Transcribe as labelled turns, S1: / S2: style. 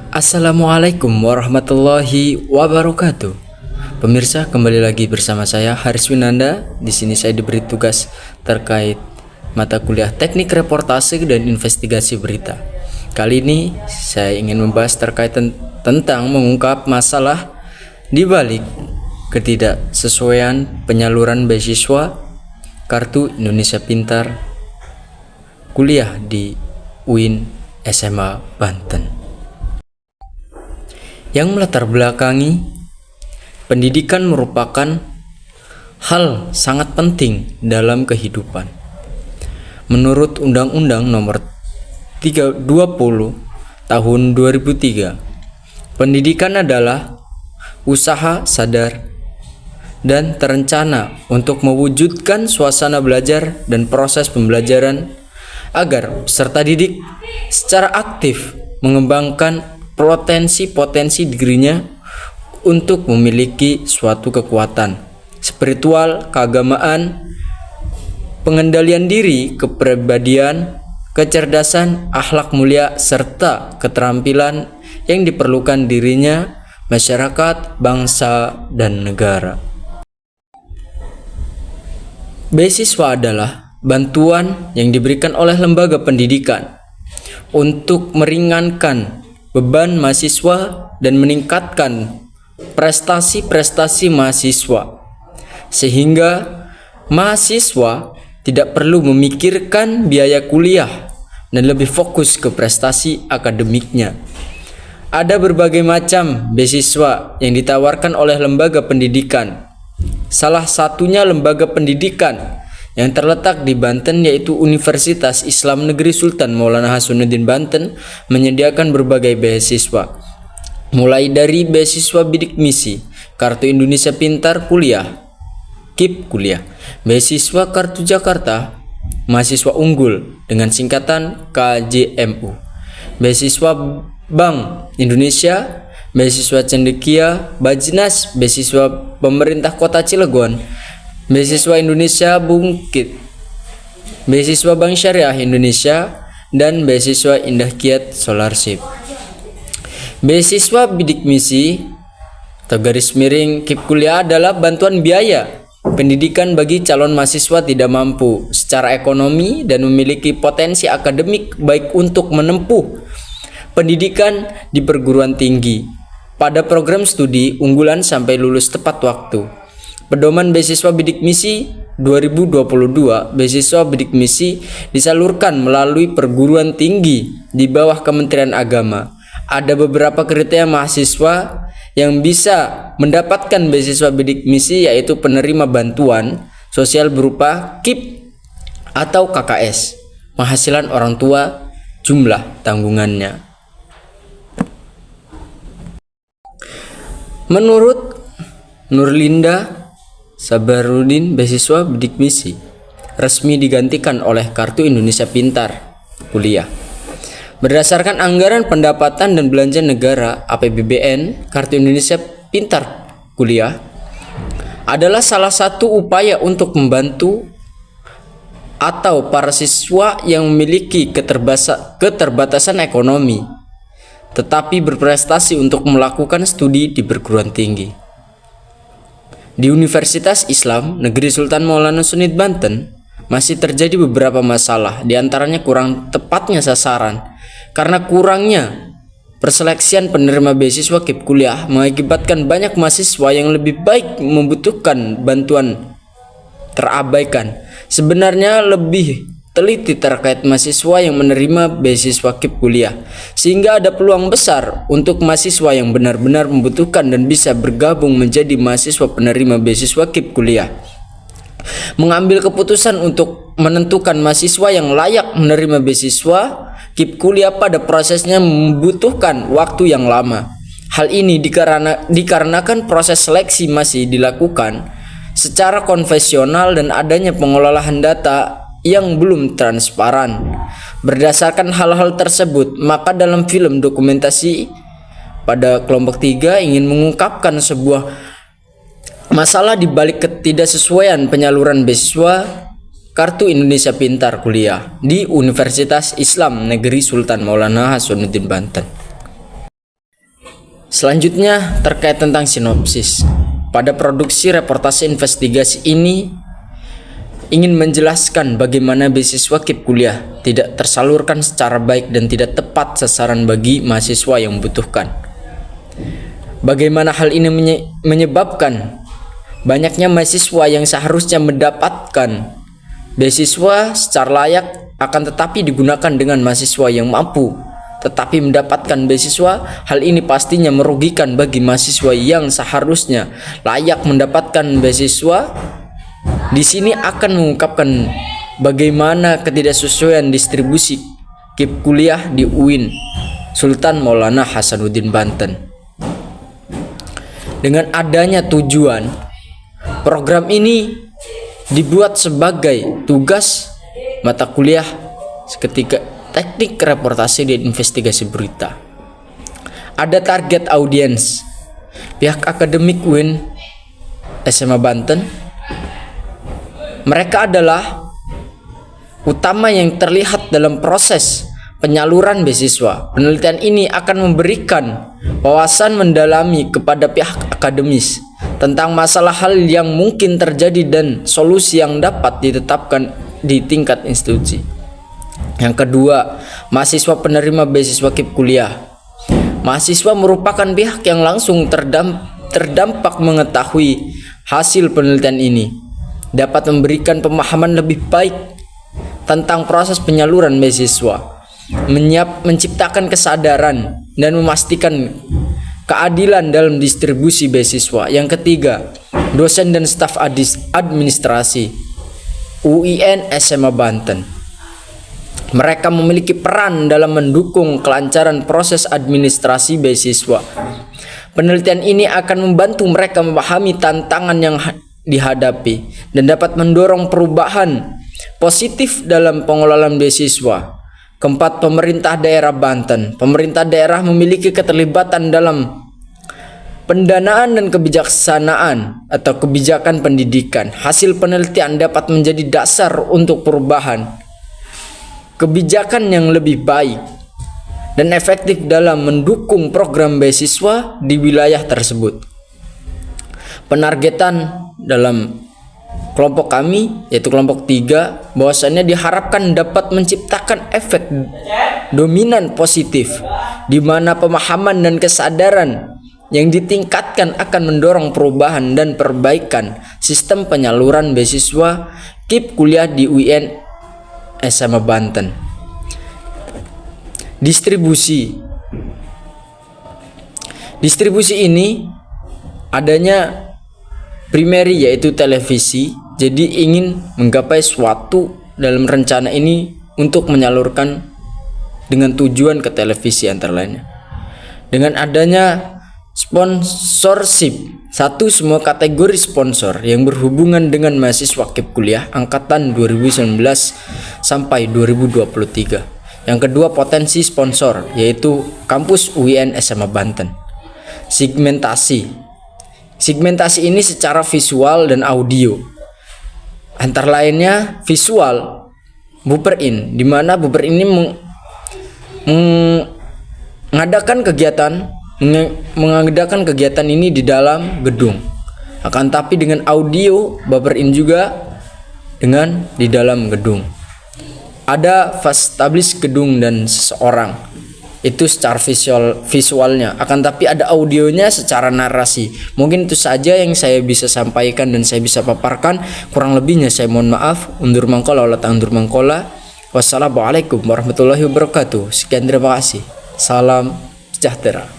S1: Assalamualaikum warahmatullahi wabarakatuh. Pemirsa, kembali lagi bersama saya Haris Winanda. Di sini saya diberi tugas terkait mata kuliah Teknik Reportase dan Investigasi Berita. Kali ini saya ingin membahas terkait tentang mengungkap masalah di balik ketidaksesuaian penyaluran beasiswa Kartu Indonesia Pintar kuliah di UIN SMA Banten. Yang melatar belakangi, pendidikan merupakan hal sangat penting dalam kehidupan. Menurut Undang-Undang Nomor 20 Tahun 2003, pendidikan adalah usaha sadar dan terencana untuk mewujudkan suasana belajar dan proses pembelajaran agar peserta didik secara aktif mengembangkan potensi-potensi dirinya untuk memiliki suatu kekuatan spiritual, keagamaan, pengendalian diri, kepribadian, kecerdasan, akhlak mulia, serta keterampilan yang diperlukan dirinya, masyarakat, bangsa, dan negara. Beasiswa adalah bantuan yang diberikan oleh lembaga pendidikan untuk meringankan beban mahasiswa dan meningkatkan prestasi-prestasi mahasiswa, sehingga mahasiswa tidak perlu memikirkan biaya kuliah dan lebih fokus ke prestasi akademiknya. Ada berbagai macam beasiswa yang ditawarkan oleh lembaga pendidikan. Salah satunya lembaga pendidikan yang terletak di Banten, yaitu Universitas Islam Negeri Sultan Maulana Hasanuddin Banten, menyediakan berbagai beasiswa, mulai dari beasiswa bidik misi, Kartu Indonesia Pintar Kuliah, KIP Kuliah, beasiswa Kartu Jakarta, mahasiswa unggul dengan singkatan KJMU, beasiswa Bank Indonesia, beasiswa Cendekia, Bajnas, beasiswa pemerintah Kota Cilegon, beasiswa Indonesia Bungkit, beasiswa Bank Syariah Indonesia, dan beasiswa Indah Kiat Scholarship. Beasiswa bidik misi atau garis miring KIP Kuliah adalah bantuan biaya pendidikan bagi calon mahasiswa tidak mampu secara ekonomi dan memiliki potensi akademik baik untuk menempuh pendidikan di perguruan tinggi pada program studi unggulan sampai lulus tepat waktu. Pedoman beasiswa bidik misi 2022, beasiswa bidik misi disalurkan melalui perguruan tinggi di bawah Kementerian Agama. Ada beberapa kriteria mahasiswa yang bisa mendapatkan beasiswa bidik misi, yaitu penerima bantuan sosial berupa KIP atau KKS, penghasilan orang tua, jumlah tanggungannya. Menurut Nurlinda Sabarudin, beasiswa bidik misi resmi digantikan oleh Kartu Indonesia Pintar Kuliah. Berdasarkan anggaran pendapatan dan belanja negara APBN, Kartu Indonesia Pintar Kuliah adalah salah satu upaya untuk membantu atau para siswa yang memiliki keterbatasan ekonomi tetapi berprestasi untuk melakukan studi di perguruan tinggi. Di Universitas Islam Negeri Sultan Maulana Hasanuddin Banten masih terjadi beberapa masalah, diantaranya kurang tepatnya sasaran karena kurangnya perseleksian penerima beasiswa KIP Kuliah mengakibatkan banyak mahasiswa yang lebih baik membutuhkan bantuan terabaikan. Sebenarnya lebih teliti terkait mahasiswa yang menerima beasiswa KIP Kuliah, sehingga ada peluang besar untuk mahasiswa yang benar-benar membutuhkan dan bisa bergabung menjadi mahasiswa penerima beasiswa KIP Kuliah mengambil keputusan untuk menentukan mahasiswa yang layak menerima beasiswa KIP Kuliah. Pada prosesnya membutuhkan waktu yang lama. Hal ini dikarenakan proses seleksi masih dilakukan secara konvensional dan adanya pengelolaan data yang belum transparan. Berdasarkan hal-hal tersebut, maka dalam film dokumentasi pada kelompok 3 ingin mengungkapkan sebuah masalah di balik ketidaksesuaian penyaluran beasiswa Kartu Indonesia Pintar Kuliah di Universitas Islam Negeri Sultan Maulana Hasanuddin Banten. Selanjutnya terkait tentang sinopsis. Pada produksi reportase investigasi ini ingin menjelaskan bagaimana beasiswa KIP kuliah tidak tersalurkan secara baik dan tidak tepat sasaran bagi mahasiswa yang membutuhkan. Bagaimana hal ini menyebabkan banyaknya mahasiswa yang seharusnya mendapatkan beasiswa secara layak akan tetapi digunakan dengan mahasiswa yang mampu tetapi mendapatkan beasiswa. Hal ini pastinya merugikan bagi mahasiswa yang seharusnya layak mendapatkan beasiswa. Di sini akan mengungkapkan bagaimana ketidaksesuaian distribusi KIP kuliah di UIN Sultan Maulana Hasanuddin Banten. Dengan adanya tujuan, program ini dibuat sebagai tugas mata kuliah ketika teknik reportase dan investigasi berita. Ada target audiens. Pihak akademik UIN SMA Banten, mereka adalah utama yang terlihat dalam proses penyaluran beasiswa. Penelitian ini akan memberikan wawasan mendalami kepada pihak akademis tentang masalah hal yang mungkin terjadi dan solusi yang dapat ditetapkan di tingkat institusi. Yang kedua, mahasiswa penerima beasiswa KIP kuliah. Mahasiswa merupakan pihak yang langsung terdampak mengetahui hasil penelitian ini, dapat memberikan pemahaman lebih baik tentang proses penyaluran beasiswa, menciptakan kesadaran dan memastikan keadilan dalam distribusi beasiswa. Yang ketiga, dosen dan staf administrasi UIN SMA Banten. Mereka memiliki peran dalam mendukung kelancaran proses administrasi beasiswa. Penelitian ini akan membantu mereka memahami tantangan yang dihadapi dan dapat mendorong perubahan positif dalam pengelolaan beasiswa. Keempat, pemerintah daerah Banten. Pemerintah daerah memiliki keterlibatan dalam pendanaan dan kebijaksanaan atau kebijakan pendidikan. Hasil penelitian dapat menjadi dasar untuk perubahan kebijakan yang lebih baik dan efektif dalam mendukung program beasiswa di wilayah tersebut. Penargetan dalam kelompok kami, yaitu kelompok 3, bahwasannya diharapkan dapat menciptakan efek dominan positif, di mana pemahaman dan kesadaran yang ditingkatkan akan mendorong perubahan dan perbaikan sistem penyaluran beasiswa KIP kuliah di UIN SMA Banten. Distribusi ini adanya primary, yaitu televisi. Jadi ingin menggapai suatu dalam rencana ini untuk menyalurkan dengan tujuan ke televisi antara lainnya. Dengan adanya sponsorship, satu, semua kategori sponsor yang berhubungan dengan mahasiswa KIP kuliah angkatan 2019 sampai 2023. Yang kedua, potensi sponsor, yaitu kampus UIN SMA Banten. Segmentasi ini secara visual dan audio. Antara lainnya visual, Buperin, di mana Buperin ini mengadakan kegiatan ini di dalam gedung. Akan tapi dengan audio Buperin juga dengan di dalam gedung. Ada fastablis gedung dan seseorang, itu secara visualnya. Akan tapi ada audionya secara narasi. Mungkin itu saja yang saya bisa sampaikan dan saya bisa paparkan. Kurang lebihnya saya mohon maaf. Undur mangkola wala tandur mangkola. Wassalamualaikum warahmatullahi wabarakatuh. Sekian, terima kasih. Salam sejahtera.